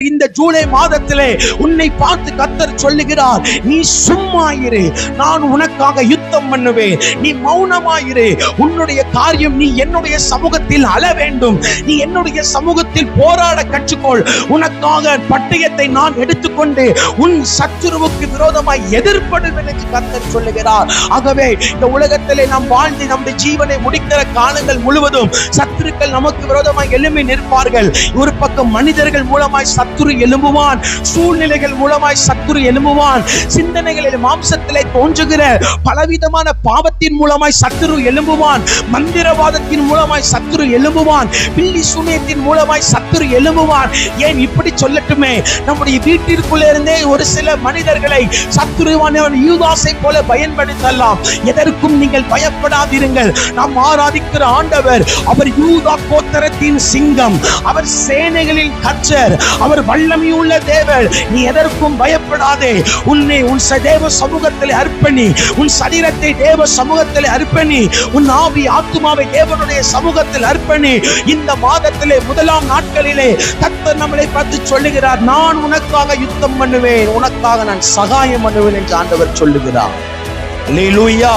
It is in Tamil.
இந்த ஜூலை மாதத்திலே உன்னை பார்த்து கர்த்தர் சொல்லுகிறார், நீ சும்மா இரு, நான் உனக்காக யுத்தம் பண்ணுவேன். நீ மௌனமாயிரு. உன்னுடைய காரியம், நீ என்னுடைய சமூகத்தில் அழ வேண்டும். நீ என்னுடைய சமூகத்தில் போராட கற்றுக்கொள். உனக்காக பட்டயத்தை நான் எடுத்துக்கொண்டு உன் சத்துருவுக்கு விரோதமாய் எதிர்ப்படுவேன் என்று கர்த்தர் சொல்லுகிறார். ஆகவே இந்த உலகத்திலே நாம் வாழ்ந்து நம்முடைய ஜீவனை முடிக்கிற காலங்கள் முழுவதும் சத்துருக்கள் நமக்கு விரோதமாய் எழும்பி நிற்பார்கள். ஒரு பக்கம் மனிதர்கள் மூலமாய் சத்துரு எழும்புவான், சூழ்நிலைகள் மூலமாய் சத்துரு எழும்புவான், சிந்தனைகளில் மாம்சத்திலே தோன்றுகிற பலவிதமான பாவத்தின் மூலமாய் சத்துரு எழும்புவான், மந்திரவாதத்தின் மூலமாய் சத்துரு எழும்புவான், பில்லி சூனியத்தின் மூலமாய் சத்துரு எழும்புவான். ஏன் இப்படி சொல்லட்டுமே, நம்முடைய வீட்டிற்குள்ளே இருந்தே ஒரு சில மனிதர்களை சத்துருவானவன் யூதாசை போல பயன்படுத்தலாம். எதற்கும் நீங்கள் பயப்படாதிருங்கள். நாம் ஆராதிக்கிற ஆண்டவர், அவர் யூதா கோத்திரத்தின் சிங்கம், அவர் சேனைகளின் கர்த்தர், அவர் வல்லமையுள்ள தேவன். நீ எதற்கும் பயப்படாதே. உன்னை உன் தேவ சமூகத்தில் அர்ப்பணி. உன் சரீரத்தை தேவ சமூகத்தில் அர்ப்பணி. உன் ஆவி ஆத்துமாவை தேவனுடைய சமூகத்தில் அர்ப்பணி. இந்த மாதத்திலே முதலாம் நாட்களிலே கர்த்தர் நம்மளை பார்த்து சொல்லுகிறார், நான் உனக்காக யுத்தம் பண்ணுவேன், உனக்காக நான் சகாயம் பண்ணுவேன் என்று ஆண்டவர் சொல்லுகிறார். அல்லேலூயா.